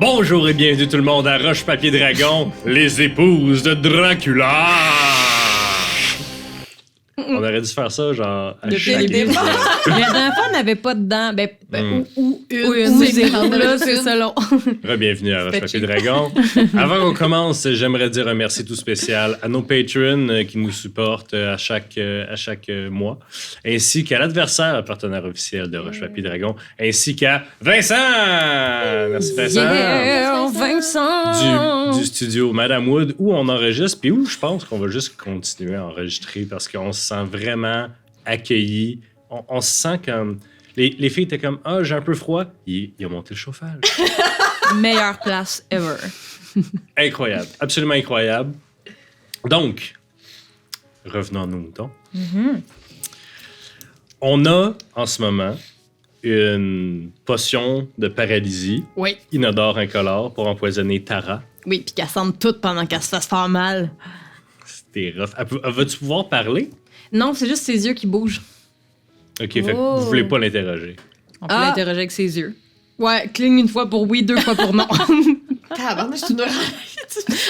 Bonjour et bienvenue tout le monde à Roche Papier Dragon, les épouses de Dracula! On aurait dû faire ça, genre, à chaque épisode. La dernière fois, on n'avait pas de dents. Ou une. Là, c'est selon. Bienvenue à Roche Papier Dragon. Avant qu'on commence, j'aimerais dire un merci tout spécial à nos patrons qui nous supportent à chaque mois, ainsi qu'à l'adversaire partenaire officiel de Roche Papier Dragon, ainsi qu'à Vincent! Merci Vincent! Yeah, Vincent! Du studio Madame Wood, où on enregistre, puis où je pense qu'on va juste continuer à enregistrer parce qu'on se sent vraiment accueillis. On se sent comme... Les filles étaient comme « Ah, j'ai un peu froid. » Il a monté le chauffage. Meilleure place ever. Incroyable. Absolument incroyable. Donc, revenons à nos moutons. Mm-hmm. On a, en ce moment, une potion de paralysie Oui. inodore incolore pour empoisonner Tara. Oui, puis qu'elle sente tout pendant qu'elle se fasse faire mal. C'était rough. Vas-tu pouvoir parler? Non, c'est juste ses yeux qui bougent. OK, fait que vous voulez pas l'interroger. On peut l'interroger avec ses yeux. Ouais, cligne une fois pour oui, deux fois pour non. Tabarnak, je suis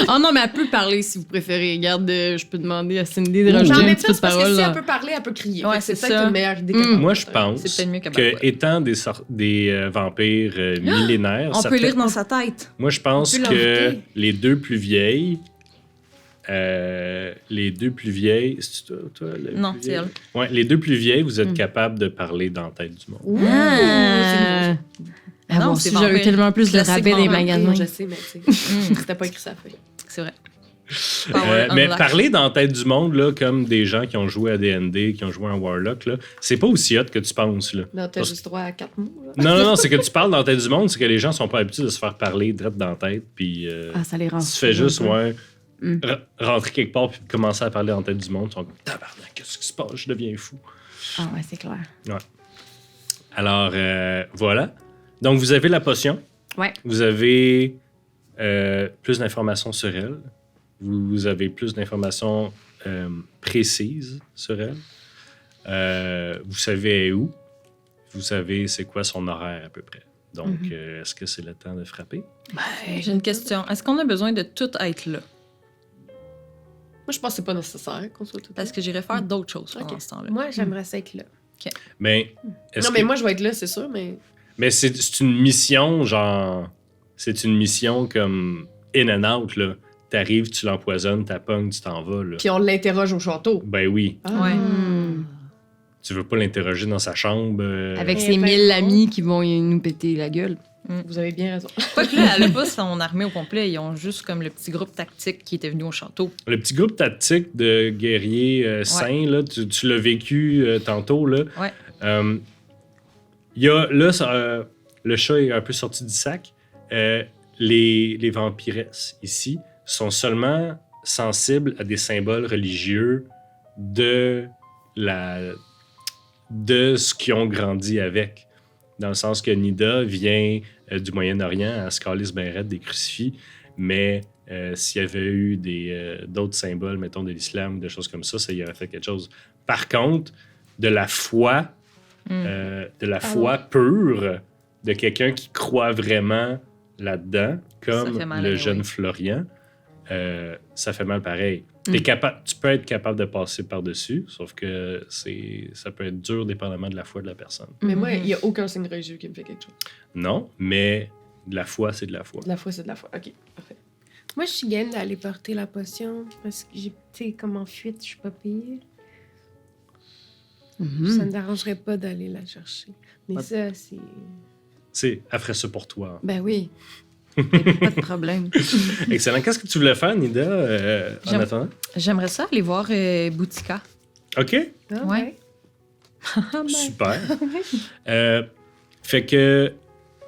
Ah non, mais elle peut parler si vous préférez. Regarde, je peux demander à Cindy de rajouter J'en un ai petit peu plus de parce parole. que si là. elle peut parler, elle peut crier. Ouais, Fait que c'est peut-être ça. une meilleure idée que Moi, je pense C'est peut-être mieux qu'elle que, parle. étant des vampires millénaires... On ça peut fait- lire dans sa tête. Moi, je pense On peut que l'inviter. les deux plus vieilles... C'est-tu toi, la Non, plus c'est vieille? elle. Ouais, les deux plus vieilles, vous êtes capables de parler dans la tête du monde. Ouh, Ah. c'est Non, bon. c'est J'aurais eu vampire. tellement plus de Classique rabais des vampire. magasins. Je sais, mais tu sais, c'était pas écrit ça fait. C'est vrai. Mais Unlock. parler dans la tête du monde, là, comme des gens qui ont joué à D&D, qui ont joué à Warlock, là, c'est pas aussi hot que tu penses. Là. Non, t'as Parce- juste droit à 4 mots. Là. Non, c'est que tu parles dans la tête du monde, c'est que les gens sont pas habitués de se faire parler direct dans la tête, puis Ah, ça les rend. tu fais juste, ouais, Mm. rentrer quelque part puis commencer à parler dans la tête du monde, ils sont comme tabarnak, qu'est-ce qui se passe, je deviens fou. Ah, ouais, c'est clair. Alors, voilà. Donc, vous avez la potion. Ouais. Vous avez plus d'informations sur elle. Vous avez plus d'informations précises sur elle. Vous savez où. Vous savez c'est quoi son horaire à peu près. Donc, est-ce que c'est le temps de frapper? J'ai une question. Est-ce qu'on a besoin de tout être là? Moi, je pense que c'est pas nécessaire qu'on soit tout. Parce que j'irais faire d'autres choses pendant Ok. ce temps-là. Moi, j'aimerais ça être là. Mais, est-ce Non, mais que- moi, je vais être là, c'est sûr, mais. mais c'est une mission, genre... C'est une mission comme in and out, là. T'arrives, tu l'empoisonnes, t'appognes, tu t'en vas, là. Puis on l'interroge au château. Ben oui. Ah. Ouais. Tu veux pas l'interroger dans sa chambre. Avec Eh ses ben 1000 non. amis qui vont nous péter la gueule. Mm. Vous avez bien raison. Pas que là, elle a pas son armée au complet. Ils ont juste comme le petit groupe tactique qui était venu au château. Le petit groupe tactique de guerriers sains, là, tu l'as vécu tantôt, là. Ouais. Il y a, là, le chat est un peu sorti du sac. Les vampiresses, ici, sont seulement sensibles à des symboles religieux de ce qu'ils ont grandi avec. Dans le sens que Nida vient du Moyen-Orient, à se calisse ben raide des crucifix, mais s'il y avait eu d'autres symboles, mettons de l'islam ou des choses comme ça y aurait fait quelque chose. Par contre, de la foi, pure, de quelqu'un qui croit vraiment là-dedans, Ça comme fait mal, le oui. jeune Florian, ça fait mal pareil. Tu peux être capable de passer par-dessus, sauf que ça peut être dur dépendamment de la foi de la personne. Mais moi, il n'y a aucun signe religieux qui me fait quelque chose. Non, mais de la foi, c'est de la foi. De la foi, c'est de la foi. OK, parfait. Moi, je suis game d'aller porter la potion parce que j'ai, tu sais, comme en fuite, je suis pas payée. Ça me dérangerait pas d'aller la chercher. Mais Ah. ça, c'est. Elle ferait ça pour toi. Ben oui. Pas de problème. Excellent. Qu'est-ce que tu voulais faire, Nida, en J'aime- attendant? J'aimerais ça aller voir Boutika. OK, Ah, Ouais. super. Fait que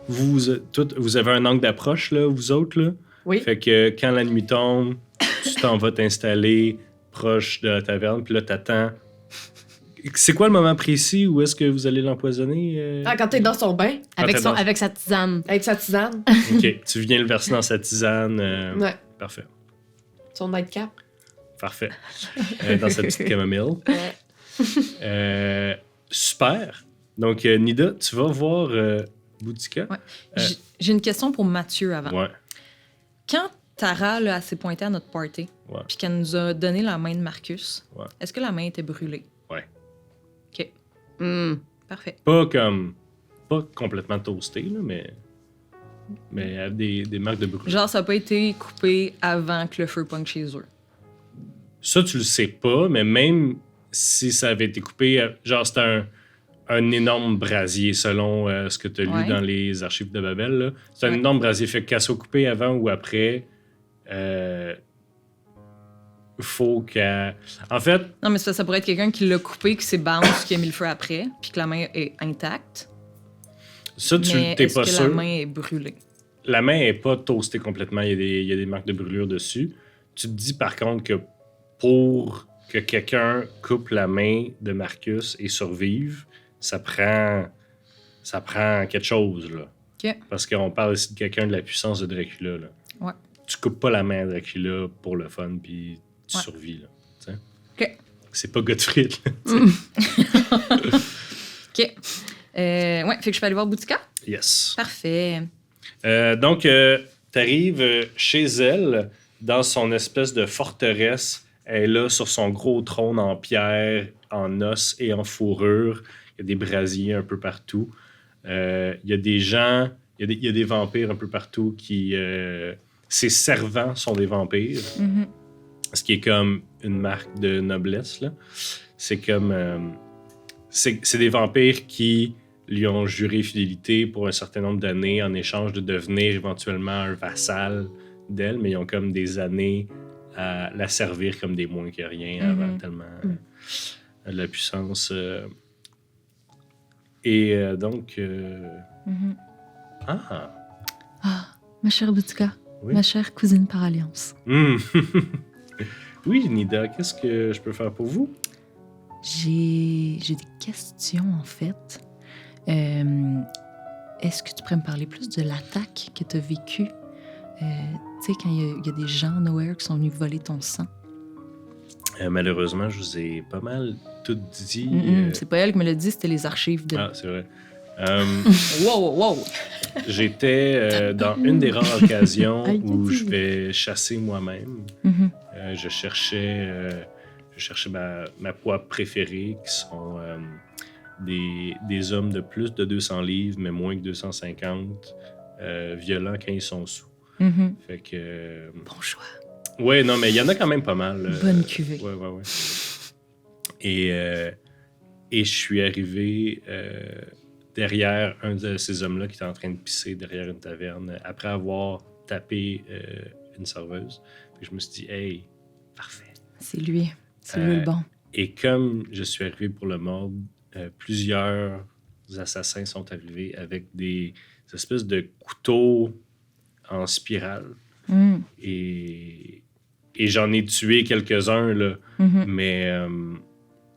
vous avez un angle d'approche, là, vous autres, là? Oui. Fait que quand la nuit tombe, tu t'en vas t'installer proche de la taverne, puis là, t'attends. C'est quoi le moment précis où est-ce que vous allez l'empoisonner? Ah, quand t'es dans son bain, Avec Avec sa tisane. avec sa tisane. OK, tu viens le verser dans sa tisane. Ouais. Parfait, Son nightcap. parfait. Dans sa petite camomille. Super. Donc, Nida, tu vas voir Boutika. Ouais. J'ai une question pour Mathieu avant. Ouais. Quand Tara là, elle s'est pointée à notre party, Ouais. puis qu'elle nous a donné la main de Marcus, Ouais. est-ce que la main était brûlée? Ouais. OK. Parfait. Pas complètement toasté, là, mais avec des marques de brûlure. Genre, ça n'a pas été coupé avant que le feu pogne chez eux. Ça, tu le sais pas, mais même si ça avait été coupé, genre, c'était un énorme brasier, selon ce que tu as Ouais. lu dans les archives de Babel. Là. C'est un énorme brasier. Fait qu'elle soit coupée avant ou après, faut qu'elle... En fait, Non, mais ça pourrait être quelqu'un qui l'a coupé, qui s'est bounce, qui a mis le feu après, puis que la main est intacte. ça, Mais t'es est-ce pas que sûr. la main est brûlée? La main est pas toastée complètement. Il y a des marques de brûlure dessus. Tu te dis, par contre, que pour que quelqu'un coupe la main de Marcus et survive, ça prend quelque chose, là. OK. Parce qu'on parle ici de quelqu'un de la puissance de Dracula, là. Ouais. Tu coupes pas la main à Dracula pour le fun, puis tu Ouais. survis, là. Tu sais. OK. C'est pas Gottfried, là. OK. Ouais, fait que je peux aller voir Boutica? Yes. Parfait. Donc, t'arrives chez elle, dans son espèce de forteresse. Elle est là sur son gros trône en pierre, en os et en fourrure. Il y a des brasiers un peu partout. Il y a des gens, il y a des vampires un peu partout qui... ses servants sont des vampires, Mhm. ce qui est comme une marque de noblesse, là. C'est comme... c'est des vampires qui lui ont juré fidélité pour un certain nombre d'années en échange de devenir éventuellement un vassal d'elle, mais ils ont comme des années à la servir comme des moins que rien avant tellement de la puissance. Et donc... Mhm. Ah! Ah, ma chère Boutika, Oui. ma chère cousine par alliance. Hmm. Oui, Nida, qu'est-ce que je peux faire pour vous? J'ai des questions, en fait. Est-ce que tu pourrais me parler plus de l'attaque que tu as vécue? Tu sais, quand il y a des gens nowhere qui sont venus voler ton sang. Malheureusement, je vous ai pas mal tout dit. C'est pas elle qui me l'a dit, c'était les archives de... Ah, c'est vrai. Wow! J'étais dans une des rares occasions Aïe, où aïe. je vais chasser moi-même. Mhm. Je cherchais ma proie préférée, qui sont des hommes de plus de 200 livres, mais moins que 250, violents quand ils sont sous. Mhm. Fait que... Bon choix. ouais, non, mais il y en a quand même pas mal. Bonne cuvée. Ouais. Et je suis arrivé derrière un de ces hommes-là qui était en train de pisser derrière une taverne après avoir tapé une serveuse. Puis je me suis dit, hey, parfait. C'est lui. C'est lui le bon. Et comme je suis arrivé pour le mordre, plusieurs assassins sont arrivés avec des espèces de couteaux en spirale. Mm. Et j'en ai tué quelques-uns, là. Mhm. Mais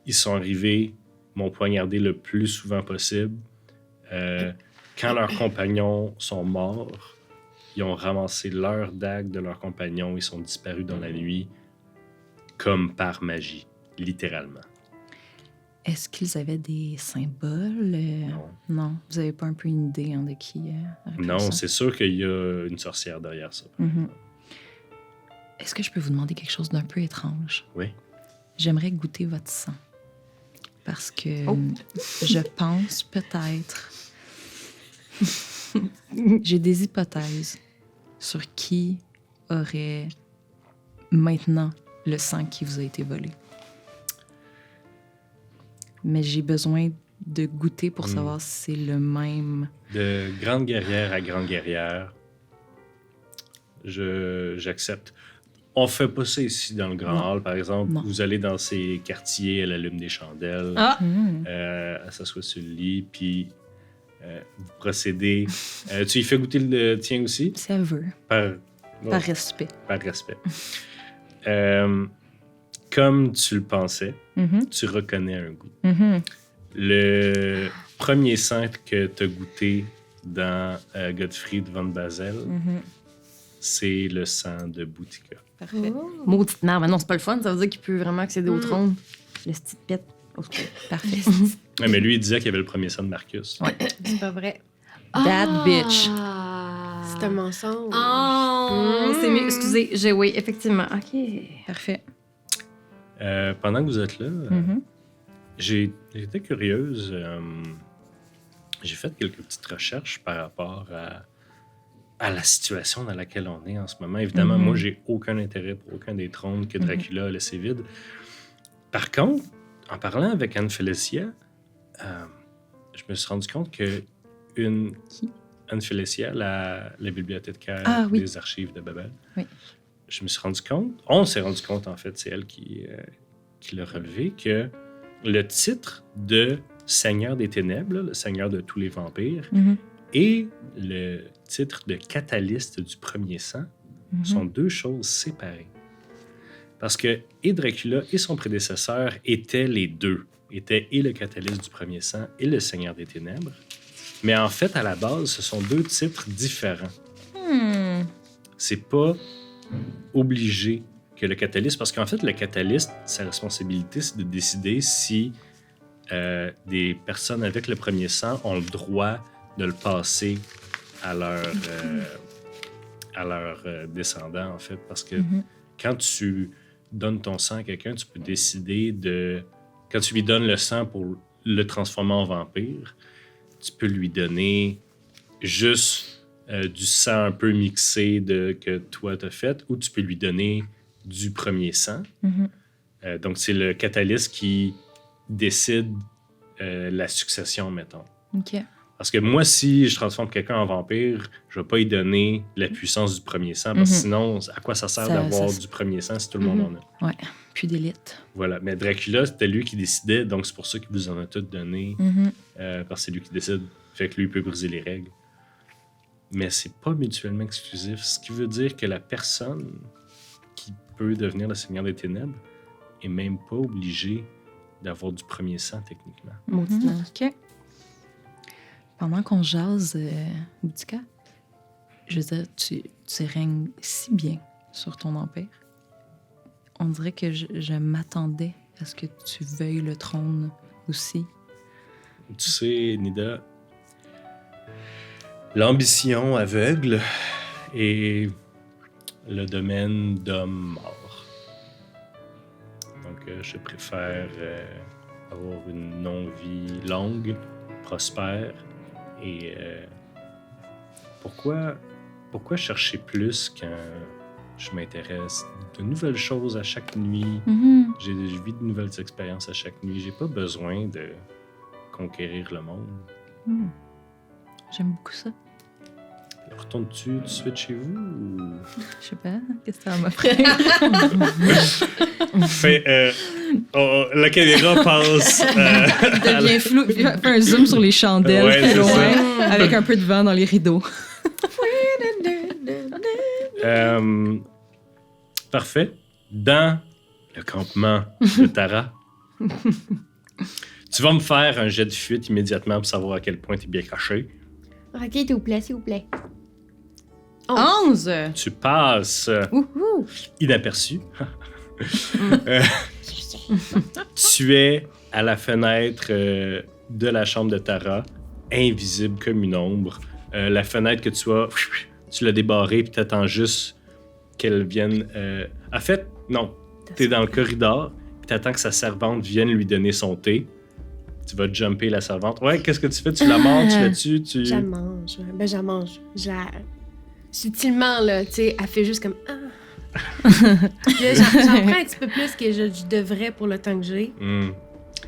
ils sont arrivés, m'ont poignardé le plus souvent possible. Quand leurs compagnons sont morts, ils ont ramassé leur dague de leurs compagnons. Ils sont disparus dans la nuit comme par magie, littéralement. Est-ce qu'ils avaient des symboles? Non. Non. Vous avez pas un peu une idée de qui aurait fait Non, ça? c'est sûr qu'il y a une sorcière derrière ça. Mhm. Est-ce que je peux vous demander quelque chose d'un peu étrange? Oui. J'aimerais goûter votre sang. Parce que Oh. je pense peut-être... J'ai des hypothèses sur qui aurait maintenant le sang qui vous a été volé. Mais j'ai besoin de goûter pour savoir si c'est le même. De grande guerrière à grande guerrière, j'accepte. On fait pas ça ici dans le Grand Non. Hall, par exemple. Non. Vous allez dans ces quartiers, elle allume des chandelles, Ah! elle s'assoit sur le lit, puis vous procédez. Tu y fais goûter le tien aussi? Si elle veut, Par par respect. par respect. Comme tu le pensais, Mhm, tu reconnais un goût. mhm. Le premier sang que tu as goûté dans Gottfried von Basel, Mhm. c'est le sang de Boutika. Parfait. Maudite merde. Mais non, c'est pas le fun. Ça veut dire qu'il peut vraiment accéder au trône. Le petit pète. Au secours. Parfait. Ouais, mais lui, il disait qu'il y avait le premier sang de Marcus. Ouais. C'est pas vrai. That bitch. C'est un mensonge. Oh, c'est mieux. Excusez, oui, effectivement. OK. Parfait. Pendant que vous êtes là, Mhm. j'étais curieuse. J'ai fait quelques petites recherches par rapport à la situation dans laquelle on est en ce moment. Évidemment, Mhm. moi, j'ai aucun intérêt pour aucun des trônes que Dracula a laissé vide. Par contre, en parlant avec Anne Félicia, je me suis rendu compte que Qui? Anne Félicia, la bibliothécaire Ah, oui. des archives de Babel, Oui. je me suis rendu compte, on s'est rendu compte en fait, c'est elle qui l'a relevé, que le titre de Seigneur des Ténèbres, là, le Seigneur de tous les vampires, Mhm. et le titre de Catalyste du premier sang Mhm. sont deux choses séparées. Parce que et Dracula et son prédécesseur étaient les deux, étaient et le Catalyste du premier sang et le Seigneur des Ténèbres. Mais en fait, à la base, ce sont deux titres différents. Hmm. C'est pas obligé que le Catalyste, parce qu'en fait, le Catalyste, sa responsabilité, c'est de décider si des personnes avec le premier sang ont le droit de le passer à leurs descendants, en fait. Parce que Mhm. quand tu donnes ton sang à quelqu'un, tu peux décider de... Quand tu lui donnes le sang pour le transformer en vampire, tu peux lui donner juste du sang un peu mixé que toi t'as fait, ou tu peux lui donner du premier sang. Mhm. Donc, c'est le catalyste qui décide la succession, mettons. OK. Parce que moi, si je transforme quelqu'un en vampire, je vais pas lui donner la puissance du premier sang, parce que Mhm. sinon, à quoi ça sert Ça- d'avoir ça- du premier sang si tout le monde en a? Puis d'élite. Voilà. Mais Dracula, c'était lui qui décidait, donc c'est pour ça qu'il vous en a tout donné, Mhm. parce que c'est lui qui décide. Fait que lui, il peut briser les règles. Mais c'est pas mutuellement exclusif, ce qui veut dire que la personne qui peut devenir le Seigneur des Ténèbres est même pas obligée d'avoir du premier sang, techniquement. Mauditement. Mhm. OK. Pendant qu'on jase, Boudica, je veux dire, tu règnes si bien sur ton empire. On dirait que je m'attendais à ce que tu veuilles le trône aussi. Tu sais, Nida, l'ambition aveugle est le domaine d'hommes morts. Donc, je préfère avoir une non-vie longue, prospère. Et pourquoi chercher plus quand je m'intéresse de nouvelles choses à chaque nuit? Mhm. Je vis de nouvelles expériences à chaque nuit. J'ai pas besoin de conquérir le monde. Mhm. J'aime beaucoup ça. Retournes-tu tout de suite chez vous? Ou... Je sais pas, qu'est-ce que ça m'a pris? La caméra passe. Il devient flou. Fais un zoom sur les chandelles, Ouais, plus c'est loin, avec un peu de vent dans les rideaux. Parfait. Dans le campement de Tara, tu vas me faire un jet de fuite immédiatement pour savoir à quel point tu es bien caché. Ok, s'il vous plaît, s'il vous plaît. 11! Tu passes Wouhou! inaperçu. Tu es à la fenêtre de la chambre de Tara, invisible comme une ombre. La fenêtre que tu l'as débarrée puis t'attends juste qu'elle vienne. En fait, non. T'es dans le corridor puis t'attends que sa servante vienne lui donner son thé. Tu vas jumper la servante. Ouais, qu'est-ce que tu fais? Tu la mords, tu la tues, tu... Je la mange. Ben, je la mange. Je la... Subtilement, là, tu sais, elle fait juste comme... Ah. Là, j'en prends un petit peu plus que je devrais pour le temps que j'ai. Hmm.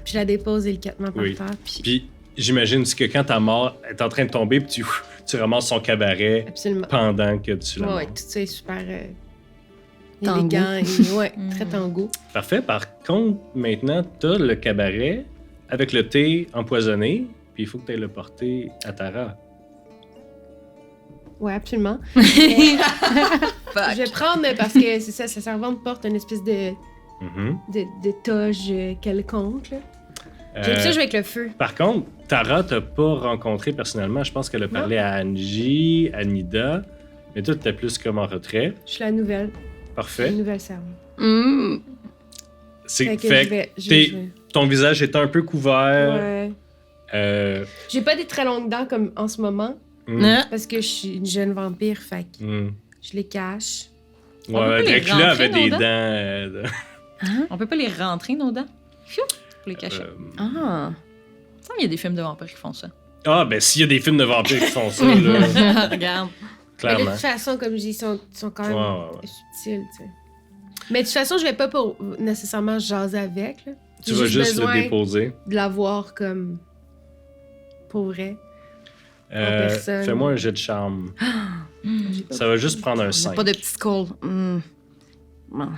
Puis je la dépose délicatement par Oui. terre. Puis... Puis j'imagine aussi que quand ta mort est en train de tomber puis tu ramasses son cabaret Absolument. pendant que tu la Ouais, mords. ouais, tout ça est super Tango. élégant et ouais, Mm. très tango. Parfait. Par contre, maintenant, t'as le cabaret avec le thé empoisonné, puis il faut que tu ailles le porter à Tara. Ouais, absolument. Fuck. Je vais prendre parce que c'est ça, sa servante porte une espèce de Mhm. toge quelconque. Là. Euh, J'ai ça jouer avec le feu. Par contre, Tara t'as pas rencontré personnellement. Je pense qu'elle a parlé à Angie, à Nida, mais toi, t'es plus comme en retrait. Je suis la nouvelle Parfait. servante. Mm. C'est Fait que fait je vais t'es- jouer. ton visage est un peu couvert. Ouais. J'ai pas des très longues dents comme en ce moment, Parce que je suis une jeune vampire, fait que Mm. je les cache. On peut Ouais, pas les Dracula rentrer, avait des nos dents. On peut pas les rentrer, nos dents? Fiou! Pour les cacher. Ah. Ça, il y a des films de vampires qui font ça. Ah, ben s'il y a des films de vampires qui font ça, là, Regarde. Mais de clairement. toute façon, comme je dis, ils sont quand même Ouais. subtils, tu sais. Mais de toute façon, je vais pas pour nécessairement jaser avec, là. Tu J'ai vas juste le besoin déposer. de l'avoir comme pour vrai. personne. Fais-moi un jet de charme. J'ai pas- Ça va juste prendre un Il n'y a 5. pas de petit skull. Bon.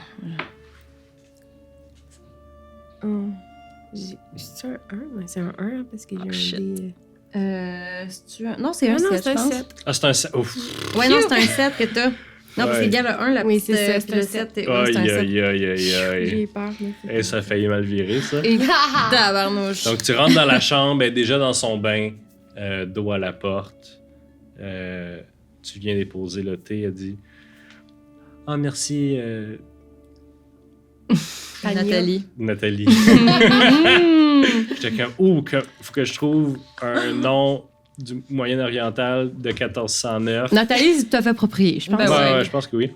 C'est un 1? Ouais, c'est un 1 parce que j'ai un shit. dé. C'est-tu un... Non, c'est un Non, 7, c'est je un pense. 7. Ah, c'est un 7. Ouf. Ouais, non, c'est un 7 que t'as. Non, parce Ouais. qu'il y a le 1, la Oui, petite, c'est ça, puis c'est le un 7. sept. Ouais, c'est un Aïe, 7. aïe, aïe, aïe, aïe. J'ai peur, mais c'est Et ça a failli mal virer, ça. Et tabarnouche. Donc, tu rentres dans la chambre, elle est déjà dans son bain, dos à la porte. Tu viens déposer le thé, elle dit « Ah, merci, Nathalie. Nathalie. » J'étais comme « Oh, faut que je trouve un nom du Moyen-Oriental de 1409. » Nathalie, c'est tout à fait approprié, je pense. Ben Ouais, ouais. ouais, je pense que oui.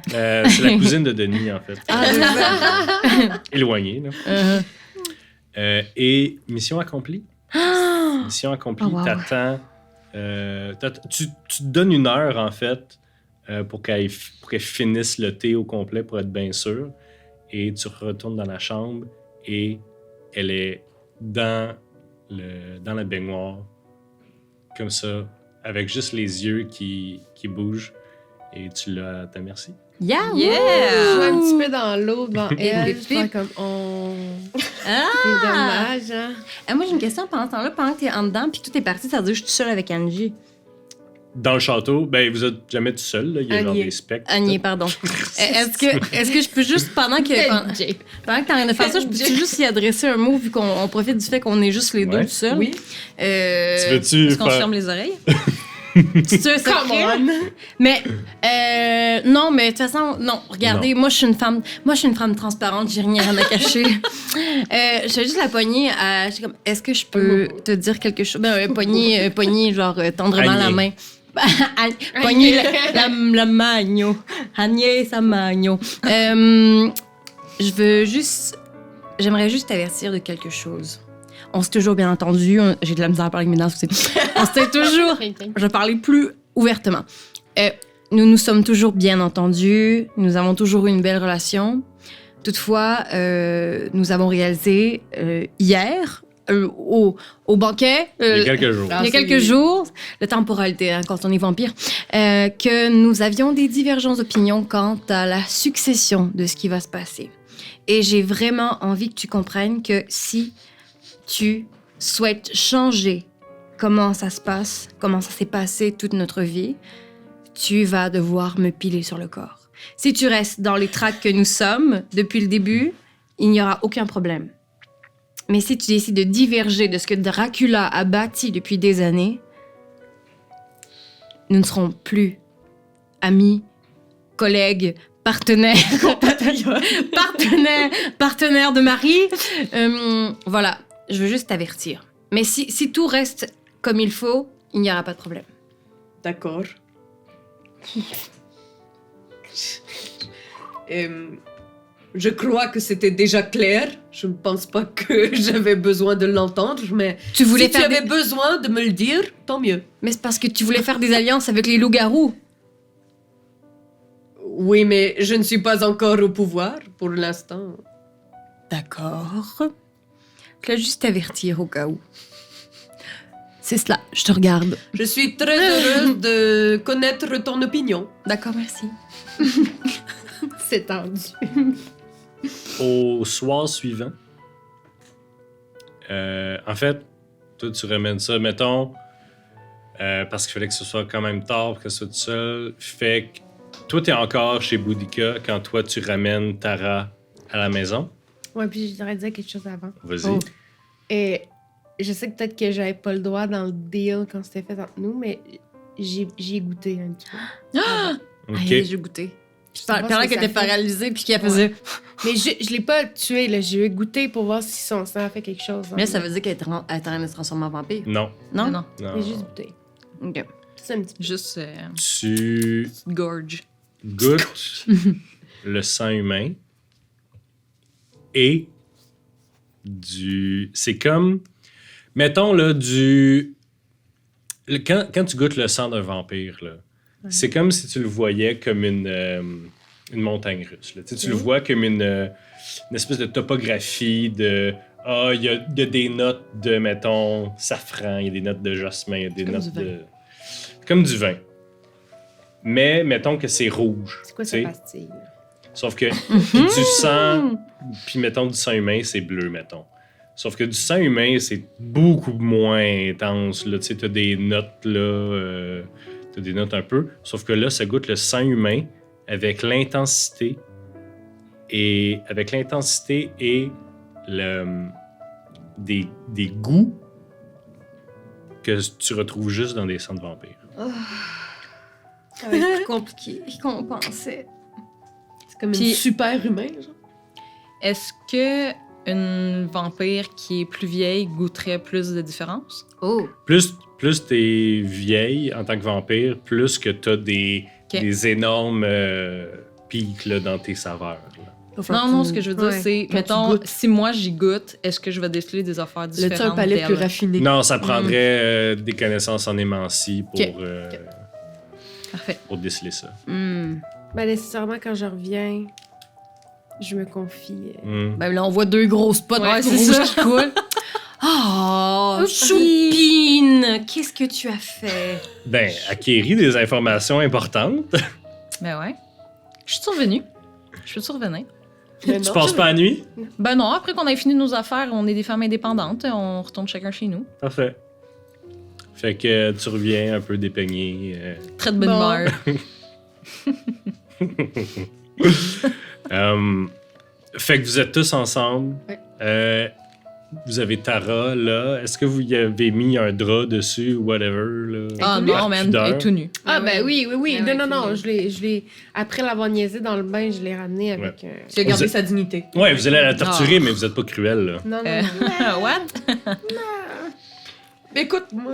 C'est la cousine de Denis, en fait. Éloignée, là. Et mission accomplie. Mission accomplie, Oh, wow. t'attends. Tu te donnes 1 heure, en fait, pour qu'elle finisse le thé au complet, pour être bien sûr. Et tu retournes dans la chambre et elle est dans la baignoire, comme ça, avec juste les yeux qui bougent. Et tu l'as à ta merci. Yeah! Je joue un petit peu dans l'eau devant elle. Pip, Je fais comme on. Ah! C'est dommage, hein. Moi, j'ai une question pendant ce temps-là. Pendant que t'es en dedans, puis tout est parti, ça veut dire que je suis toute seule avec Angie. Dans le château, ben vous êtes jamais tout seul, là. Il y a genre Agnier. des spectres. Annie, pardon. Est-ce que je peux juste, pendant que t'es en train de faire ça, je peux juste y adresser un mot, vu qu'on profite du fait qu'on est juste les deux Ouais. tout seuls? Oui. Tu veux-tu Est-ce qu'on se faire... ferme les oreilles? C'est un Come secret? on! Mais non, mais de toute façon, non. Regardez, moi je suis une femme transparente, j'ai rien à cacher. Je vais juste la poigner. Je suis comme, est-ce que je peux te dire quelque chose? Ben, poigner genre tendrement la main. Poigner la magno. Agnès sa magno. J'aimerais juste t'avertir de quelque chose. On s'est toujours bien entendu. J'ai de la misère à parler avec mes dents aussi. On s'est toujours. Je vais parler plus ouvertement. Nous nous sommes toujours bien entendus. Nous avons toujours eu une belle relation. Toutefois, nous avons réalisé hier, au banquet, Il y a quelques jours. il y a quelques jours, la temporalité, hein, quand on est vampire, que nous avions des divergences d'opinion quant à la succession de ce qui va se passer. Et j'ai vraiment envie que tu comprennes que si tu souhaites changer comment ça se passe, comment ça s'est passé toute notre vie, tu vas devoir me piler sur le corps. Si tu restes dans les tracks que nous sommes depuis le début, il n'y aura aucun problème. Mais si tu décides de diverger de ce que Dracula a bâti depuis des années, nous ne serons plus amis, collègues, partenaires, partenaires de mari. Voilà, je veux juste t'avertir. Mais si tout reste comme il faut, il n'y aura pas de problème. D'accord. Je crois que c'était déjà clair. Je ne pense pas que j'avais besoin de l'entendre, mais Tu voulais si tu faire avais des... besoin de me le dire, tant mieux. Mais c'est parce que tu voulais faire des alliances avec les loups-garous. Oui, mais je ne suis pas encore au pouvoir pour l'instant. D'accord. Je voulais juste t'avertir au cas où. C'est cela, je te regarde. Je suis très heureuse de connaître ton opinion. D'accord, merci. C'est tendu. Au soir suivant, en fait, toi, tu ramènes ça, mettons, parce qu'il fallait que ce soit quand même tard, que ce soit tout seul. Fait que toi, t'es encore chez Boudica quand toi, tu ramènes Tara à la maison. Ouais, puis je devrais dire quelque chose avant. Vas-y. Oh. Et je sais que peut-être que j'avais pas le droit dans le deal quand c'était fait entre nous, mais j'ai goûté un petit peu. OK. Aïe, j'ai goûté. savoir Pendant ce que qu'elle ça était fait. paralysée puis qu'elle faisait... Mais je l'ai pas tué, là. J'ai goûté pour voir si son sang a fait quelque chose. Mais là, ça veut dire qu'elle est en train de se transformer en vampire. Non. Non? Non. Non. J'ai juste goûté. OK. C'est un petit peu. Juste Tu gorge. goûtes le sang humain et c'est comme... Mettons, là, quand tu goûtes le sang d'un vampire, là, c'est comme si tu le voyais comme une montagne russe. Là. Tu le vois comme une espèce de topographie de... il y a des notes de, mettons, safran, il y a des notes de jasmin, il y a des notes de... Comme du vin. Mais mettons que c'est rouge. C'est quoi tu sa sais. pastille? Sauf que du sang, puis mettons du sang humain, c'est bleu, mettons. Sauf que du sang humain, c'est beaucoup moins intense. Là, tu sais, t'as des notes, là, t'as des notes un peu. Sauf que là, ça goûte le sang humain avec l'intensité et des goûts que tu retrouves juste dans des sangs de vampires. Ça va être plus compliqué qu'on pensait. C'est comme Puis- une super humain, genre. Est-ce que une vampire qui est plus vieille goûterait plus de différence? Oh! Plus t'es vieille en tant que vampire, plus que t'as des énormes pics là, dans tes saveurs. Là. Non, ce que je veux dire, Ouais. c'est, Quand tu mettons, goûtes. si moi j'y goûte, est-ce que je vais déceler des affaires Là, tu as différentes un palais plus d'elle? raffiné. Non, ça prendrait des connaissances en émancie Parfait. pour déceler ça. Hmm. Ben, nécessairement, quand je reviens, je me confie. Ben là, on voit 2 gros spots Ouais, c'est rouges ça. qui coulent. Oh, Choupine! Qu'est-ce que tu as fait? Ben, acquérir des informations importantes. Ben ouais. Je suis survenue. Je peux survenir. Mais Tu non. passes pas la nuit? Ben non, après qu'on ait fini nos affaires, on est des femmes indépendantes, on retourne chacun chez nous. Parfait. Fait que tu reviens un peu dépeigné. Très de bonne Bon. humeur. Fait que vous êtes tous ensemble. Ouais. Vous avez Tara, là. Est-ce que vous y avez mis un drap dessus ou whatever, là? Ah tout non, Par man, pudeur? elle est tout nu. Ah, ben oui. Ben Non, oui, je l'ai. Après l'avoir niaisé dans le bain, je l'ai ramené avec. Tu as gardé Vous sa dignité. Ouais, vous allez la torturer, mais vous êtes pas cruel, là. Non. What? Mais écoute, moi,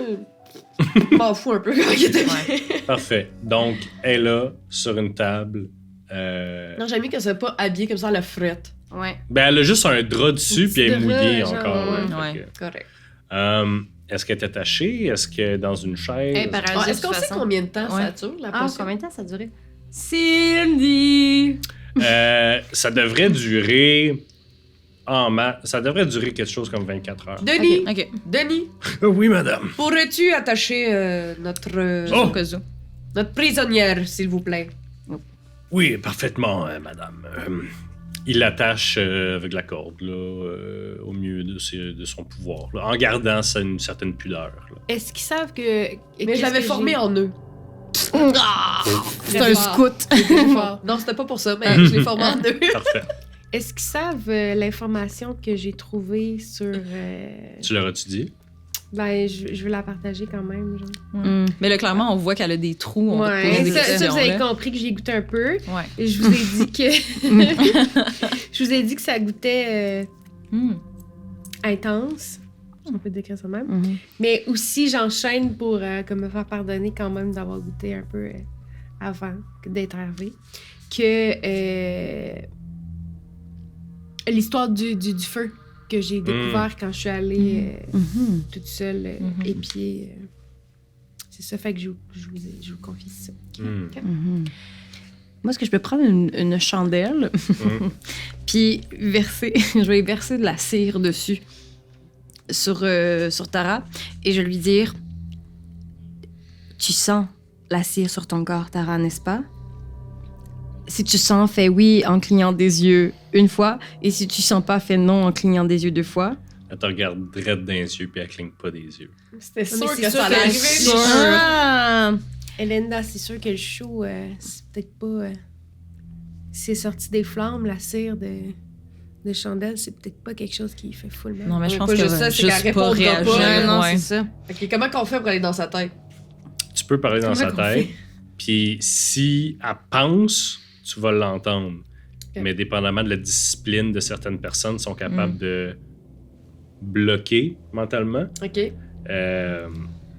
je m'en fous un peu quand il était Ouais. Parfait. Donc, elle est là, sur une table. Non, j'aime mieux qu'elle soit pas habillée comme ça à la frette. Ouais. Ben, elle a juste un drap dessus, Un puis elle est petit mouillée drap, encore. genre, là. ouais. Fait que, Correct. est-ce qu'elle est attachée? Est-ce qu'elle est dans une chaise? Hey, par Ah, Est-ce qu'on sait combien de temps ça Ouais. dure, la Ah, potion? combien de temps ça a duré? Cindy! Ça devrait durer ça devrait durer quelque chose comme 24 heures. Denis, Ok. Denis, Oui, madame. pourrais-tu attacher notre, Oh! Au cas où. notre prisonnière, s'il vous plaît? Oui, parfaitement, madame. Il l'attache avec la corde, là, au mieux de son pouvoir, là, en gardant une certaine pudeur. Là. Est-ce qu'ils savent que. Mais je l'avais formé en eux. C'est un scout. Non, c'était pas pour ça, mais je l'ai formé en eux. Parfait. Est-ce qu'ils savent l'information que j'ai trouvée sur. Tu leur as-tu dit? Ben, je veux la partager quand même. Genre. Mais là, clairement, on voit qu'elle a des trous. On va te Ouais, poser des ça, questions. vous avez là. compris que j'ai goûté un peu. Ouais. Et je vous ai dit que. Je vous ai dit que ça goûtait intense. On peut décrire ça même. Mhm. Mais aussi, j'enchaîne pour comme me faire pardonner quand même d'avoir goûté un peu avant d'être arrivée. Que l'histoire du feu que j'ai découvert quand je suis allée Mhm. toute seule, Mhm. épiée. C'est ça, fait que je vous confie ça. Hmm. Mhm. Moi, est-ce que je peux prendre une chandelle puis verser, je vais verser de la cire dessus sur Tara et je vais lui dire tu sens la cire sur ton corps, Tara, n'est-ce pas? Si tu sens, fais oui en clignant des yeux une fois et si tu sens pas, fais non en clignant des yeux 2 fois. Elle te regarde droit dans les yeux, puis elle cligne pas des yeux. C'était mais sûr c'est que sûr ça allait que- arriver. sûr. Ah! Elenda, c'est sûr que le show, c'est peut-être pas. C'est sorti des flammes, la cire de chandelle, c'est peut-être pas quelque chose qui fait full mal. Non, mais je Ouais, pense pas qu'elle juste ça, va c'est qu'elle juste pas répondra réagir. pas. Ouais, non, ouais. c'est ça. Ok, comment qu'on fait pour aller dans sa tête? Tu peux parler dans sa Comment qu'on tête, puis si elle pense, tu vas l'entendre. Ok. Mais dépendamment de la discipline de certaines personnes, sont capables de bloquer mentalement. Ok.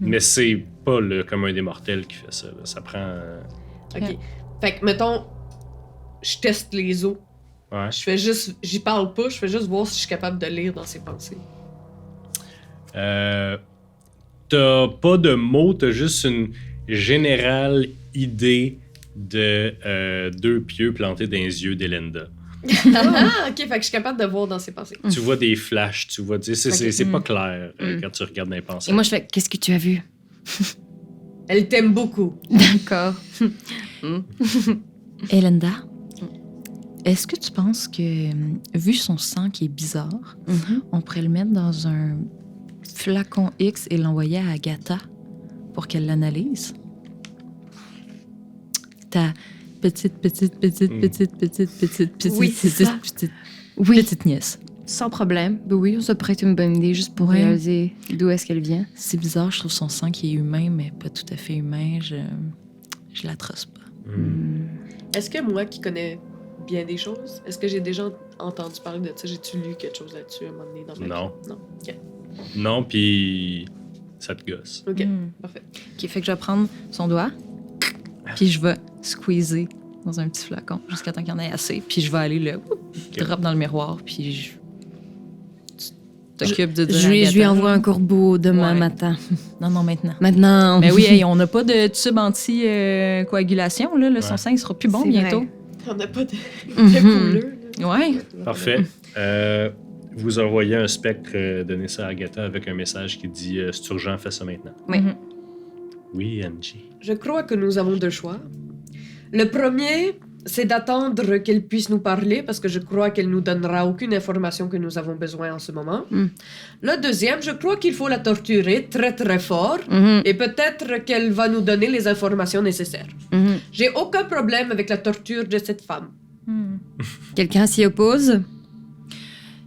Mais c'est pas le commun des mortels qui fait ça. Là. Ça prend... OK. Fait que, mettons, je teste les os. Ouais. Je fais juste... J'y parle pas, je fais juste voir si je suis capable de lire dans ses pensées. T'as pas de mots, t'as juste une générale idée de deux pieux plantés dans les yeux d'Elenda. Ah, OK, fait que je suis capable de voir dans ses pensées. Tu vois des flashs, tu vois... C'est pas clair quand tu regardes dans les pensées. Et moi, je fais, qu'est-ce que tu as vu? Elle t'aime beaucoup. D'accord. Elenda, est-ce que tu penses que, vu son sang qui est bizarre, on pourrait le mettre dans un flacon X et l'envoyer à Agatha pour qu'elle l'analyse? Ta petite Oui, c'est ça. Oui, petite nièce. sans problème. Ben oui, ça pourrait être une bonne idée juste pour Ouais. réaliser d'où est-ce qu'elle vient. C'est bizarre, je trouve son sang qui est humain, mais pas tout à fait humain. Je la trosse pas. Est-ce que moi qui connais bien des choses, est-ce que j'ai déjà entendu parler de ça? J'ai-tu lu quelque chose là-dessus à un moment donné dans ma vie? Non. Non. OK. Non, puis ça te gosse. OK. Mm. Parfait. OK, fait que je vais prendre son doigt, puis je vais squeezer dans un petit flacon jusqu'à temps qu'il y en ait assez, puis je vais aller le drop dans le miroir, puis tu t'occupes de dire Je à lui Agatha. envoie un corbeau demain Ouais. matin. Non, maintenant. Maintenant. Mais oui, hey, on n'a pas de tube anti-coagulation, là. Son Ouais. sang, il sera plus bon C'est bientôt. vrai. On n'a pas de Mhm. couleur. là. Ouais. Parfait. Vous envoyez un spectre donner ça à Agatha avec un message qui dit c'est urgent, fais ça maintenant. Oui. Mhm. Oui, Angie. Je crois que nous avons deux choix. Le premier, c'est d'attendre qu'elle puisse nous parler parce que je crois qu'elle nous donnera aucune information que nous avons besoin en ce moment. Mm. Le deuxième, je crois qu'il faut la torturer très très fort Mhm. et peut-être qu'elle va nous donner les informations nécessaires. Mhm. J'ai aucun problème avec la torture de cette femme. Quelqu'un s'y oppose?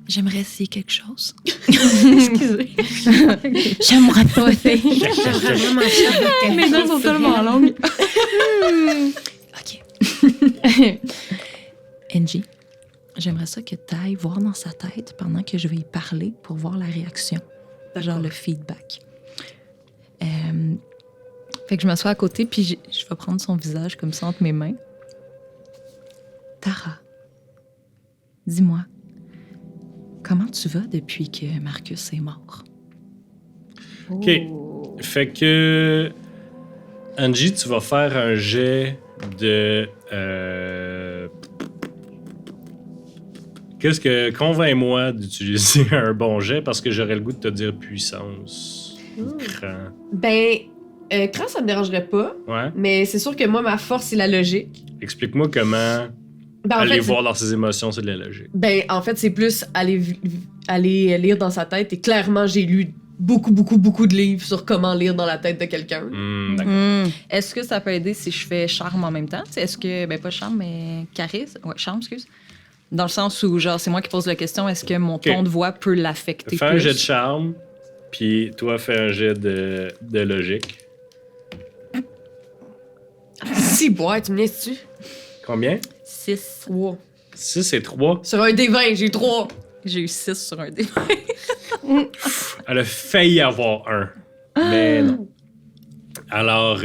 J'aimerais essayer quelque chose. Excusez. J'aimerais pas essayer. J'aimerais vraiment ça. Mes dents sont tellement longues. OK. Angie, j'aimerais ça que tu ailles voir dans sa tête pendant que je vais y parler pour voir la réaction. Genre le feedback. Fait que je m'assois à côté, puis je vais prendre son visage comme ça entre mes mains. Tara, dis-moi, comment tu vas depuis que Marcus est mort? OK. Fait que... Angie, tu vas faire un jet de... Qu'est-ce que... Convainc-moi d'utiliser un bon jet parce que j'aurais le goût de te dire puissance. Cran. Ben, cran, ça me dérangerait pas, Ouais. mais c'est sûr que moi, ma force, c'est la logique. Explique-moi comment Ben, en aller fait, voir dans ses émotions, c'est de la logique. Ben, en fait, c'est plus aller lire dans sa tête. Et clairement, j'ai lu beaucoup de livres sur comment lire dans la tête de quelqu'un. D'accord. Mhm. Est-ce que ça peut aider si je fais charme en même temps? T'sais, est-ce que, ben pas charme, mais charisme? Ouais, charme, excuse. Dans le sens où, genre, c'est moi qui pose la question, est-ce que mon ton de voix peut l'affecter Fais un plus? jet de charme, puis toi, fais un jet de logique. Si, boy, tu me laisses-tu? Combien? 6. 3. 6 et 3. Sur un D20, j'ai eu 3. J'ai eu 6 sur un dé. Elle a failli avoir un. Mais non. Alors,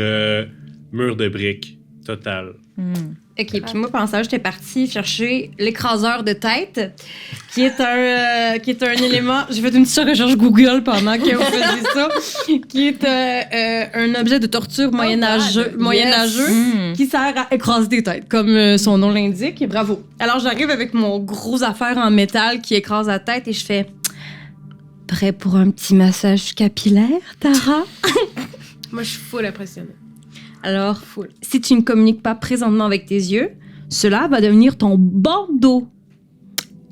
mur de briques, total. OK, puis moi, pendant ça, j'étais partie chercher l'écraseur de tête, qui est un élément... J'ai fait une petite recherche Google pendant que vous faisiez ça, qui est un objet de torture moyenâgeux, qui sert à écraser des têtes, comme son nom l'indique. Bravo. Alors, j'arrive avec mon gros affaire en métal qui écrase la tête et je fais... Prêt pour un petit massage capillaire, Tara? Moi, je suis full impressionnée. Alors, si tu ne communiques pas présentement avec tes yeux, cela va devenir ton bandeau.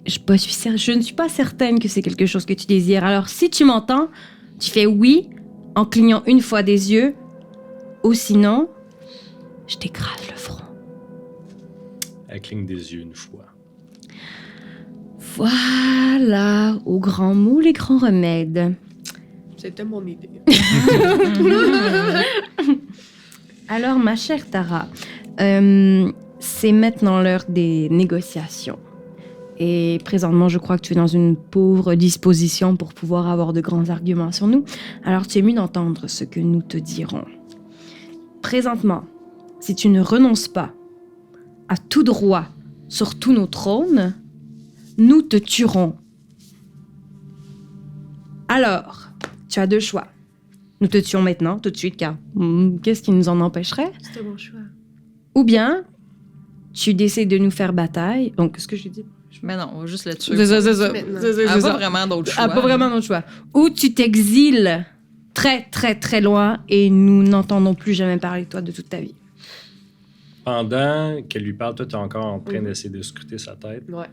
Je ne suis pas certaine que c'est quelque chose que tu désires. Alors, si tu m'entends, tu fais oui en clignant une fois des yeux, ou sinon, je t'écrase le front. Elle cligne des yeux une fois. Voilà, au grand mot, les grands remèdes. C'était mon idée. Alors, ma chère Tara, c'est maintenant l'heure des négociations. Et présentement, je crois que tu es dans une pauvre disposition pour pouvoir avoir de grands arguments sur nous. Alors, tu es mieux d'entendre ce que nous te dirons. Présentement, si tu ne renonces pas à tout droit sur tous nos trônes, nous te tuerons. Alors, tu as deux choix. Nous te tuons maintenant, tout de suite, car qu'est-ce qui nous en empêcherait? C'était mon choix. Ou bien, tu décides de nous faire bataille. Donc, qu'est-ce que j'ai dit? Mais non, on va juste le tuer. C'est ça. Maintenant. Elle a pas vraiment d'autre choix. Pas vraiment notre choix. Ou tu t'exiles très, très, très loin et nous n'entendons plus jamais parler de toi de toute ta vie. Pendant qu'elle lui parle, toi, t'es encore en train d'essayer de scruter sa tête. Ouais.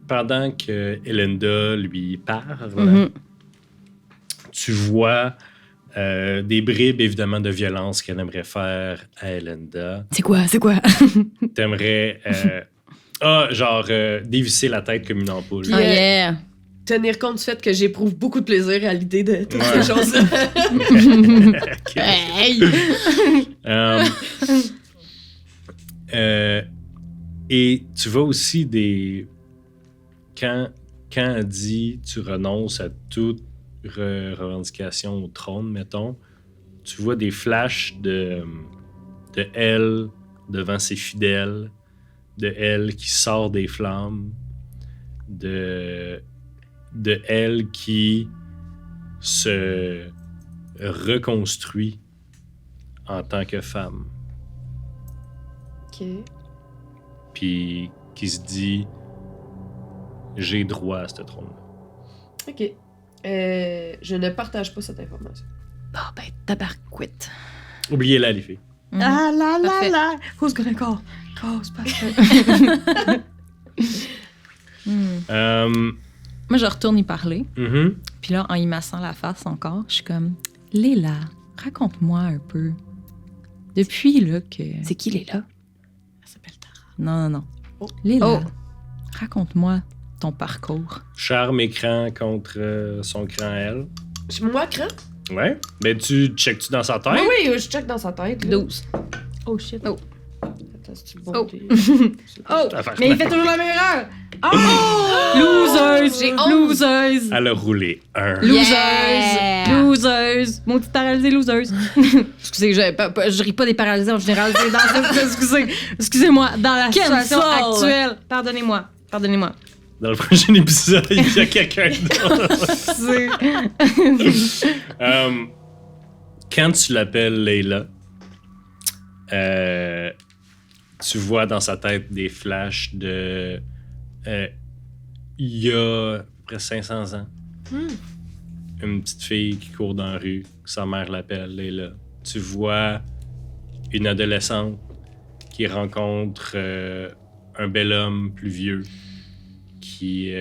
Pendant que Elenda lui parle, Mhm. tu vois des bribes, évidemment, de violence qu'elle aimerait faire à Elenda. C'est quoi? T'aimerais, dévisser la tête comme une ampoule. Puis, Oh yeah! Tenir compte du fait que j'éprouve beaucoup de plaisir à l'idée de toutes Ouais. ces choses-là. Ok. Hey! Et tu vois aussi des... Quand elle dit tu renonces à toute revendication au trône, mettons, tu vois des flashs de elle devant ses fidèles, de elle qui sort des flammes, de elle qui se reconstruit en tant que femme. OK. Puis qui se dit j'ai droit à ce trône-là. OK. Je ne partage pas cette information. Bon, ben, tabarquette. Oubliez-la, les filles. Mhm. Ah là là Parfait. là! Who's gonna call? Oh, c'est parfait. Moi, je retourne y parler. Mhm. Puis là, en y massant la face encore, je suis comme, Léla, raconte-moi un peu. Depuis là que... C'est qui, Léla? Elle s'appelle Tara. Non. Oh. Léla, Oh. raconte-moi ton parcours. Charme écran contre son cran à elle. Moi, cran? Ouais. Ben, tu checkes-tu dans sa tête? Oui, je check dans sa tête. là. 12. Oh shit. Oh. Attends, c'est-tu bon? Oh. C'est Oh! Tabarnak. Mais il fait toujours la même erreur! Oh! Losers! J'ai Losers! Elle a roulé un. Losers! Losers! Maudit paralysé, losers! Excusez, je ris pas des paralysés en général. C'est dans excusez-moi, dans la situation Cancel. actuelle. Pardonnez-moi. Dans le prochain épisode, il y a quelqu'un d'autre. Quand tu l'appelles Layla, tu vois dans sa tête des flashs de... il y a à peu près 500 ans, une petite fille qui court dans la rue, sa mère l'appelle Layla. Tu vois une adolescente qui rencontre un bel homme plus vieux qui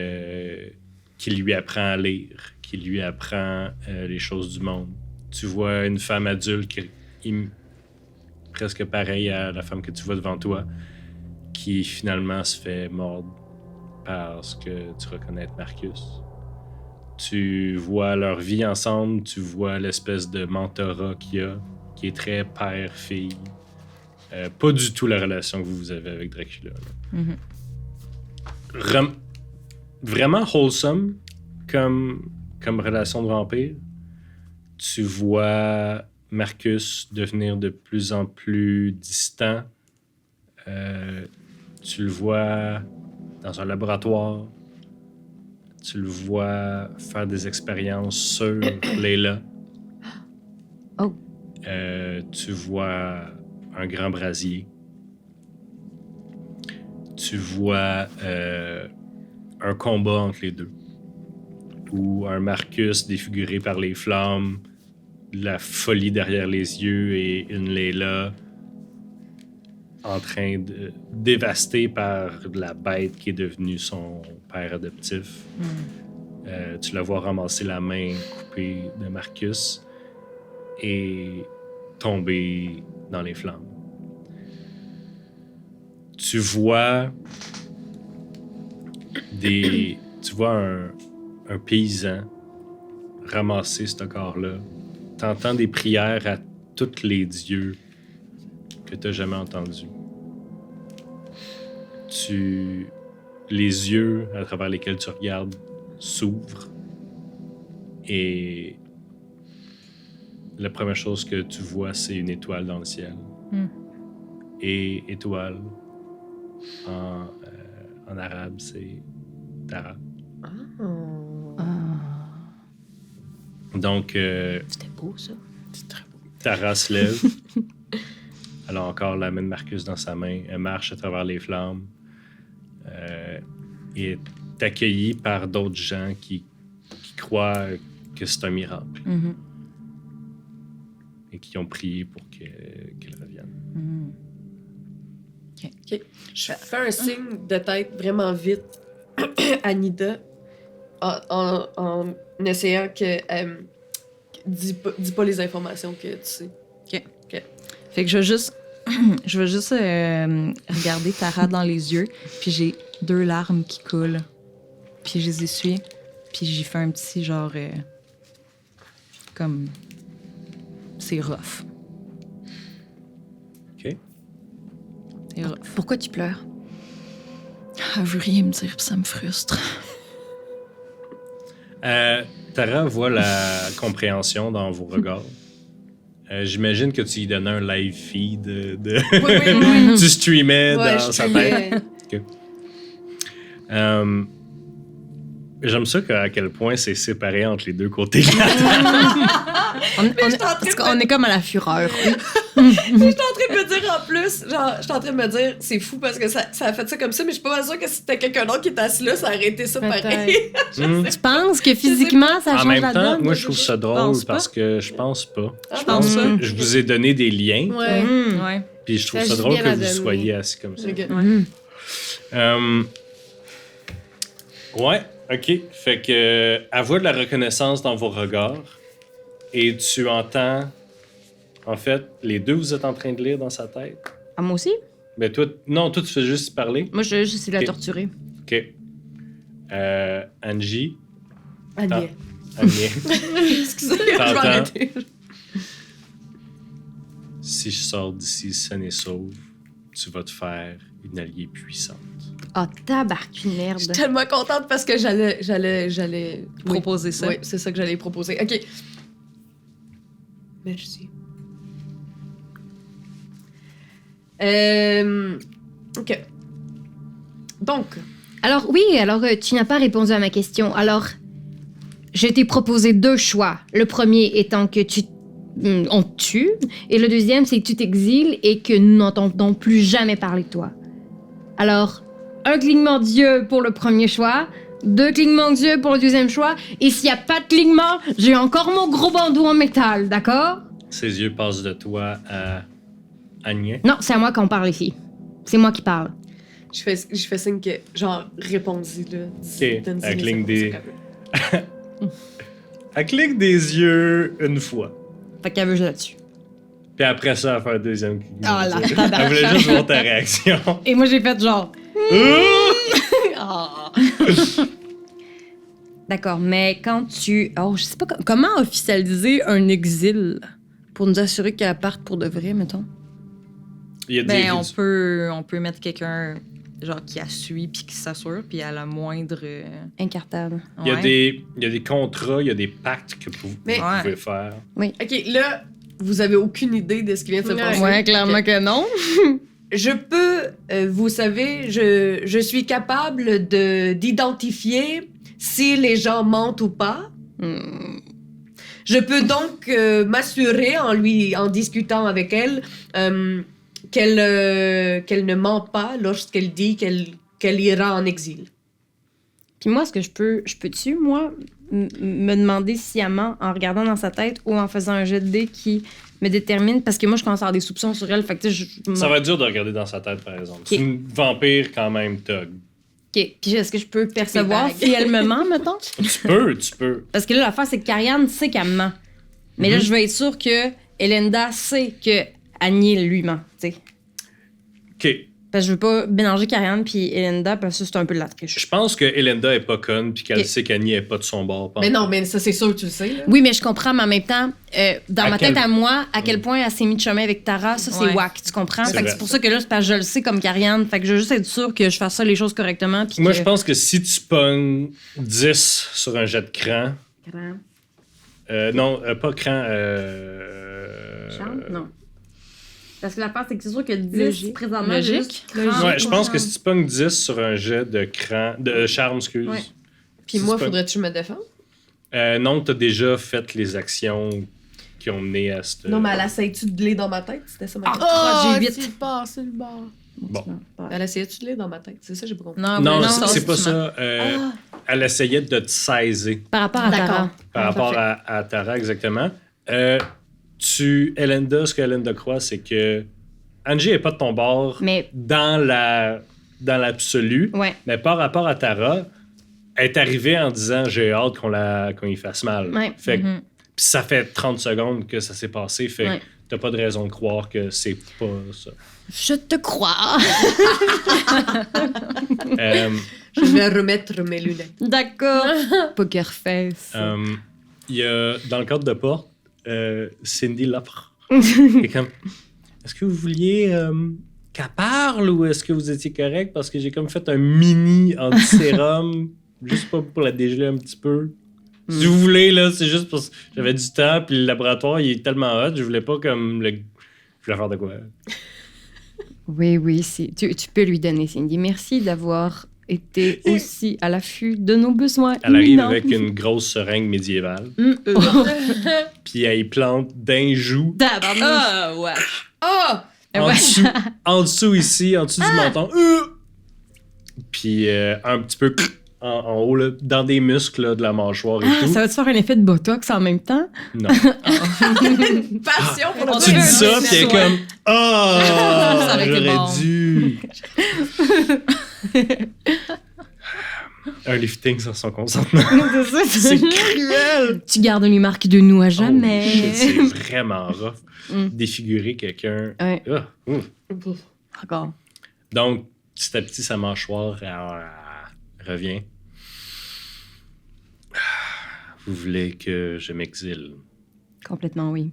lui apprend à lire, qui lui apprend les choses du monde. Tu vois une femme adulte qui est presque pareille à la femme que tu vois devant toi, qui finalement se fait mordre parce que tu reconnais être Marcus. Tu vois leur vie ensemble, tu vois l'espèce de mentorat qu'il y a, qui est très père-fille. Pas du tout la relation que vous avez avec Dracula. Là. Vraiment wholesome comme relation de vampire. Tu vois Marcus devenir de plus en plus distant. Tu le vois dans un laboratoire. Tu le vois faire des expériences sur Layla. Oh. Tu vois un grand brasier. Tu vois un combat entre les deux. Où un Marcus défiguré par les flammes, la folie derrière les yeux et une Layla en train de dévastée par la bête qui est devenue son père adoptif. Tu la vois ramasser la main coupée de Marcus et tomber dans les flammes. Tu vois un paysan ramasser ce corps-là. T'entends des prières à tous les dieux que t'as jamais entendus. Tu les yeux à travers lesquels tu regardes s'ouvrent et la première chose que tu vois, c'est une étoile dans le ciel. Et étoile, en arabe, c'est Tara. Donc, C'était beau, ça. C'est très beau. Tara se lève. Elle a encore la main de Marcus dans sa main. Elle marche à travers les flammes. Et est accueillie par d'autres gens qui croient que c'est un miracle et qui ont prié pour qu'elle revienne. OK. Je fais un signe de tête vraiment vite à Nida en essayant que... dis pas les informations que tu sais. Fait que je vais juste regarder Tara dans les yeux, puis j'ai 2 larmes qui coulent. Puis je les essuie, puis j'y fais un petit genre... comme... C'est rough. OK. C'est rough. Pourquoi tu pleures? Elle veut rien me dire, puis ça me frustre. Tara voit la compréhension dans vos regards. J'imagine que tu lui donnais un live feed Oui. tu streamais Ouais, dans sa tête. Okay. J'aime ça à quel point c'est séparé entre les deux côtés. Parce qu'on est comme à la fureur. Je suis en train de me dire en plus, genre, je suis en train de me dire, c'est fou parce que ça a fait ça comme ça, mais je suis pas sûre que si c'était quelqu'un d'autre qui était assis là, ça aurait été ça pareil. Tu penses que physiquement, ça En change même la temps, donne? moi, je trouve ça drôle penses parce que je pense pas. Je pense pas. Je vous ai donné des liens, Ouais. Ouais. puis je trouve Ça ça joue drôle bien que la vous donne, soyez assis comme ça. Ok. Ouais, ok. Fait que elle voit de la reconnaissance dans vos regards et tu entends. En fait, les deux, vous êtes en train de lire dans sa tête. Ah, moi aussi? Ben toi, non, toi tu fais juste parler. Moi, j'essaie de la Ok. torturer. Ok. Angie. Agnès. Agnès. Excusez, je vais T'entends? arrêter. Si je sors d'ici saine et sauve, tu vas te faire une alliée puissante. Ah, tabarque, une Je merde. suis tellement contente parce que j'allais Proposer ça. Oui, c'est ça que j'allais proposer. OK. Merci. OK. Donc, Alors oui, tu n'as pas répondu à ma question. Alors, je t'ai proposé 2 choix. Le premier étant que on te tue, et le deuxième, c'est que tu t'exiles et que nous n'entendons plus jamais parler de toi. Alors, un clignement d'yeux pour le premier choix, 2 clignements d'yeux pour le deuxième choix, et s'il n'y a pas de clignement, j'ai encore mon gros bandeau en métal, d'accord? Ses yeux passent de toi à Agnès. Non, c'est à moi qu'on parle ici. C'est moi qui parle. je fais signe que, genre, répondis, là. Ok, Donne-y elle les cligne des- informations qu'elle veut. Elle clique des yeux une fois. Fait qu'elle veut jouer là-dessus. Puis après ça, elle fait un deuxième clic. Ah, la Elle tabarnak. voulait juste voir ta réaction. Et moi, j'ai fait genre... Ah. D'accord, mais quand tu... Oh, je sais pas comment officialiser un exil pour nous assurer qu'elle parte pour de vrai, mettons. Il y a des Ben, on peut mettre quelqu'un genre qui a suivi puis qui s'assure, puis à la moindre... Incartable. il y a Ouais. des contrats, il y a des pactes que vous Mais- pouvez faire. OK, là, vous avez aucune idée de ce qui vient de se Ouais. passer. Ouais, clairement Ok. que non. Je peux, vous savez, je suis capable d'identifier si les gens mentent ou pas. Hmm. Je peux donc m'assurer en discutant avec elle qu'elle ne ment pas lorsqu'elle dit qu'elle ira en exil. Puis moi, est-ce que je peux-tu, moi, me demander si elle ment en regardant dans sa tête ou en faisant un jet de dés qui me détermine? Parce que moi, je commence à avoir des soupçons sur elle. Fait que, tu sais, Ça va être dur de regarder dans sa tête, par exemple. C'est une vampire quand même thug. OK. Puis est-ce que je peux percevoir vagues. si elle me ment, mettons? Tu peux. Parce que là, l'affaire, c'est que Karianne sait qu'elle me ment. Mais là, je veux être sûre que Elenda sait que Agnès lui ment, tu sais. OK. Parce que je veux pas mélanger Karianne puis Elenda, parce que ça, c'est un peu de la triche. Je pense que Elenda est pas conne puis qu'elle Ok. sait qu'Annie est pas de son bord. Mais non, mais ça, c'est sûr que tu le sais. Là. Oui, mais je comprends, mais en même temps, dans À ma quel- tête à moi, à quel point elle s'est mis de chemin avec Tara, ça, c'est Ouais. whack, tu comprends? C'est Fait que vrai. c'est pour ça que là, c'est parce que je le sais comme Karianne. Fait que je veux juste être sûre que je fasse ça les choses correctement. Puis Moi, que... je pense que si tu pognes 10 sur un jet de cran... non, pas cran... Charme? Non. Parce que la part, c'est que c'est sûr que 10, Logique. présentement, Logique. j'ai juste cran. Ouais, je pense que si tu pognes 10 sur un jet de cran... de charme, excuse. Ouais. Puis Si moi, tu pognes- faudrait-tu me défendre? Non, t'as déjà fait les actions qui ont mené à cette... Non, mais elle essaye-tu de lire dans ma tête? C'était ça ma question. Ah, j'ai 8. C'est le bord, c'est le bord. Bon. Elle essayait-tu de lire dans ma tête? C'est ça, j'ai pas compris. Non, Non, oui, c'est pas justement. ça. Elle essayait de te saisir Par rapport à D'accord. Tara. par rapport à Tara, exactement. Elenda, ce que Elenda croit, c'est que Angie est pas de ton bord Mais, dans l'absolu, ouais. mais par rapport à Tara, elle est arrivée en disant j'ai hâte qu'on y fasse mal. Ouais. Fait que- Mhm. Puis ça fait 30 secondes que ça s'est passé, fait Ouais. que t'as pas de raison de croire que c'est pas ça. Je te crois. Euh, Je vais remettre mes lunettes. D'accord. Poker face. Il y a, dans le cadre de porte, Cindy Lapre. Et comme, est-ce que vous vouliez qu'elle parle ou est-ce que vous étiez correct? Parce que j'ai comme fait un mini anti-sérum, juste pas pour la dégeler un petit peu. Si vous voulez, là, c'est juste parce que j'avais du temps, puis le laboratoire, il est tellement hot, je voulais pas comme le... Je voulais faire de quoi? Oui, oui, tu peux lui donner, Cindy. Merci d'avoir été aussi à l'affût de nos besoins. Elle arrive imminents. avec une grosse seringue médiévale, puis elle y plante d'un joue. Tabarnouche. Ah, ouais. Oh! En dessous ici, en dessous du menton. Puis un petit peu en haut, là, dans des muscles là, de la mâchoire et Ah, tout. ça va te faire un effet de botox en même temps? Non. Passion pour le Tu dis ça, puis elle est comme Ah, Ça aurait été j'aurais bon. dû. Un lifting sans son consentement. C'est cruel. Tu gardes une marque de nous à jamais. Oh, shit, c'est vraiment rough. Mm. Défigurer quelqu'un. Ouais. Ah, ouf. Encore. Donc, petit à petit, sa mâchoire revient. Vous voulez que je m'exile. Complètement, oui.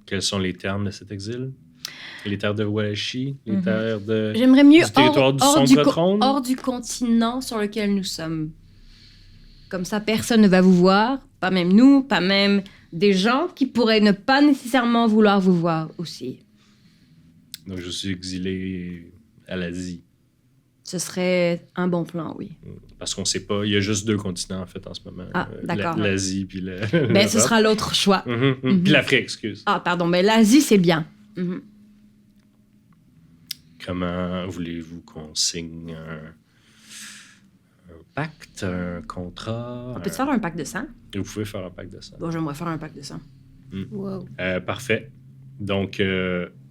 Quels sont les termes de cet exil? Les terres de Wallachie? Les terres de... J'aimerais mieux Du territoire du sombre trône? hors du continent sur lequel nous sommes. Comme ça, personne ne va vous voir, pas même nous, pas même des gens qui pourraient ne pas nécessairement vouloir vous voir aussi. Donc, je suis exilé à l'Asie. Ce serait un bon plan, oui. Parce qu'on sait pas, il y a juste 2 continents, en fait, en ce moment. Ah, d'accord. L'Asie, puis Mais ce sera l'autre choix. Puis l'Afrique, excuse. Ah, pardon, mais l'Asie, c'est bien. Mhm. Comment voulez-vous qu'on signe un pacte, un contrat? On peut-tu faire un pack de sang? Vous pouvez faire un pacte de ça. Bon, j'aimerais faire un pack de sang. Wow. Parfait. Donc,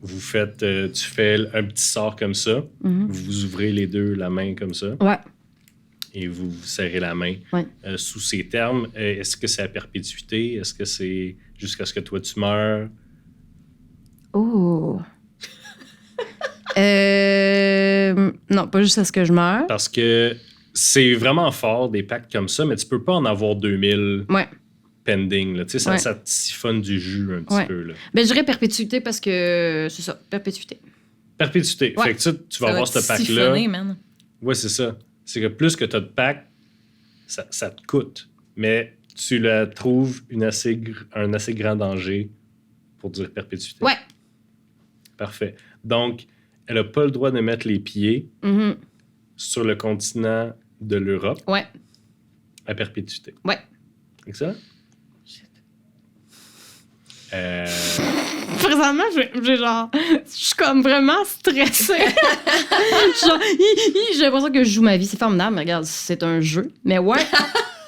vous faites, tu fais un petit sort comme ça. Mhm. Vous ouvrez les deux la main comme ça. Ouais. Et vous vous serrez la main. Ouais. Sous ces termes, est-ce que c'est à perpétuité? Est-ce que c'est jusqu'à ce que toi tu meurs? Oh. Non, pas juste à ce que je meure. Parce que c'est vraiment fort des pactes comme ça, mais tu peux pas en avoir 2000 Ouais. pending. Là. Tu sais, Ouais. ça te siphonne du jus un petit Ouais. peu. Là. Ben, je dirais perpétuité parce que c'est ça, perpétuité. Perpétuité. Ouais. Fait que tu vas Ça avoir va ce pack-là. siphonner, man. Ouais, c'est ça. C'est que plus que tu as de packs, ça te coûte. Mais tu la trouves un assez grand danger pour dire perpétuité. Ouais. Parfait. Donc, elle n'a pas le droit de mettre les pieds Mhm. sur le continent de l'Europe Ouais. à perpétuité. Ouais. Excellent. Présentement, j'ai genre. Je suis comme vraiment stressée. Genre, j'ai l'impression que je joue ma vie. C'est formidable, mais regarde, c'est un jeu. Mais ouais,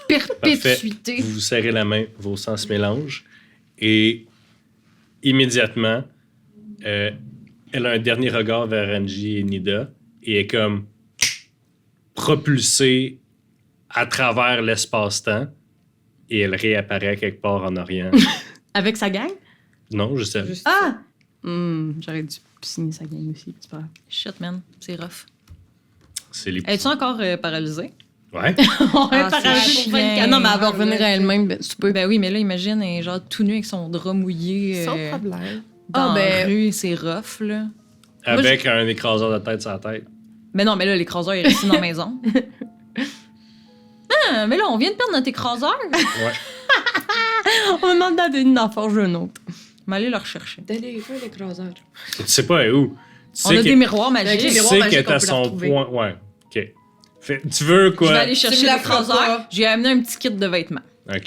perpétuité. Vous vous serrez la main, vos sens se mélangent et immédiatement, elle a un dernier regard vers Angie et Nida et est comme propulsée à travers l'espace-temps et elle réapparaît quelque part en Orient. Avec sa gang? Non, juste elle. Juste Ah! J'aurais dû signer sa gang aussi. C'est pas grave. Shit, man. C'est rough. C'est les... Es-tu encore paralysée? Ouais. On est Ah, paralysé c'est pour 24. chien. Non, mais elle va revenir à elle-même. Ben, tu peux. Ben oui, mais là, imagine, elle est genre tout nu avec son drap mouillé Sans problème. dans la ben- rue. C'est rough, là. Avec un écraseur de tête sur la tête. Mais non, mais là, l'écraseur est resté dans la maison. Ah, mais là, on vient de perdre notre écraseur. Ouais. On me demande d'en forger un autre. On va aller le rechercher. Donnez un écraseur. Tu sais pas elle est où. Tu On sais a des miroirs Avec magiques. les tu miroirs sais magiques, qu'elle est on à peut la son retrouver. point. Ouais. OK. Tu veux quoi? Je vais aller Tu chercher me la feras l'écraseur. pas. J'ai amené un petit kit de vêtements. OK.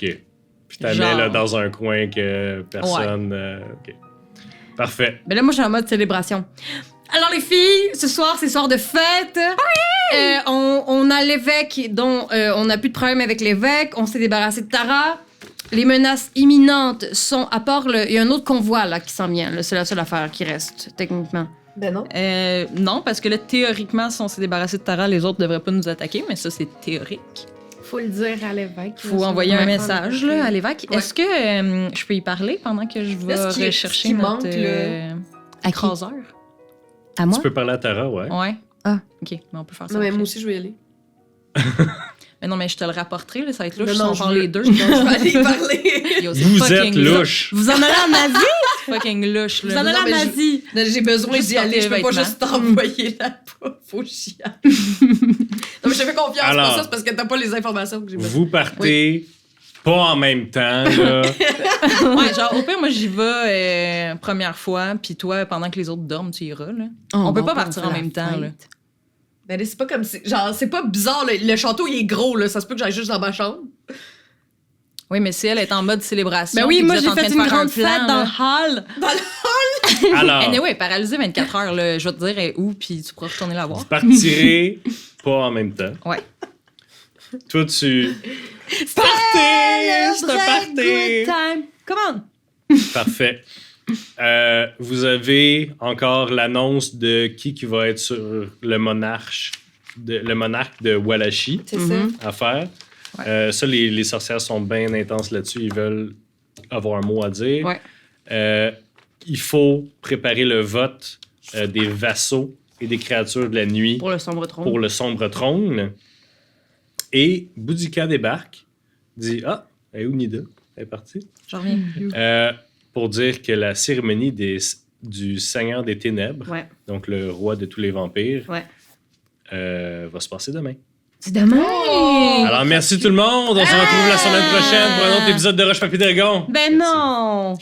Puis t'as mis Genre. là dans un coin que personne... OK. Parfait. Mais là, moi, je suis en mode célébration. Alors, les filles, ce soir, c'est soir de fête. On a l'évêque, dont on n'a plus de problème avec l'évêque. On s'est débarrassé de Tara. Les menaces imminentes sont, à part il y a un autre convoi là, qui s'en vient. Là, c'est la seule affaire qui reste, techniquement. Ben non. Non, parce que là, théoriquement, si on s'est débarrassé de Tara, les autres devraient pas nous attaquer, mais ça, c'est théorique. Faut le dire à l'évêque. Faut envoyer un message là, à l'évêque. Ouais. Est-ce que je peux y parler pendant que je vais Là, ce qui rechercher notre manque, là- À qui? écraseur? À moi? Tu peux parler à Tara, ouais. Ouais. Ah. OK, mais on peut faire ça. Non, mais après. moi aussi, je vais y aller. Mais non, mais je te le rapporterai, là, ça va être louche. Non, si non, on je parle veux- les deux. Non, je vais aller y parler. Yo, c'est Vous fucking êtes louche. Vous en allez en Asie? Fucking louche, Vous là. en allez Non, mais en je- Asie? Non, j'ai besoin Juste d'y aller. Je peux porter pas les juste t'envoyer là-bas. Faut chier. Non, mais je te fais confiance. Alors, pour ça, c'est parce que t'as pas les informations que j'ai besoin. Vous partez pas en même temps, là. Ouais, genre, au pire, moi, j'y vais première fois, puis toi, pendant que les autres dorment, tu iras, là. On peut pas partir en même temps, là. Ben là, c'est pas comme si. Genre, c'est pas bizarre. Le château, il est gros, là. Ça se peut que j'aille juste dans ma chambre. Oui, mais si elle est en mode célébration. Ben oui, puis moi, vous êtes j'ai en train fait de une faire un grande plan, fête dans là. le hall. Alors, Anyway, paralysée 24 heures, là, je vais te dire elle est où, puis tu pourras retourner la voir. vous partirez pas en même temps. Ouais. Toi, tu... Partez! C'est un party! time. Come on. Parfait. Vous avez encore l'annonce de qui va être sur le monarque de Wallachie C'est Mhm. à faire. Ouais. Ça, les sorcières sont bien intenses là-dessus. Ils veulent avoir un mot à dire. Ouais. Il faut préparer le vote des vassaux et des créatures de la nuit Pour le sombre trône. pour le sombre trône. Et Boudica débarque, dit « Ah, elle est où Nida? Elle est partie. Je reviens. Pour dire que la cérémonie du Seigneur des Ténèbres, Ouais. donc le roi de tous les vampires, Ouais. va se passer demain. C'est demain. Alors, merci tout le monde. On se retrouve la semaine prochaine pour un autre épisode de Roche Papier Dragon. Ben non.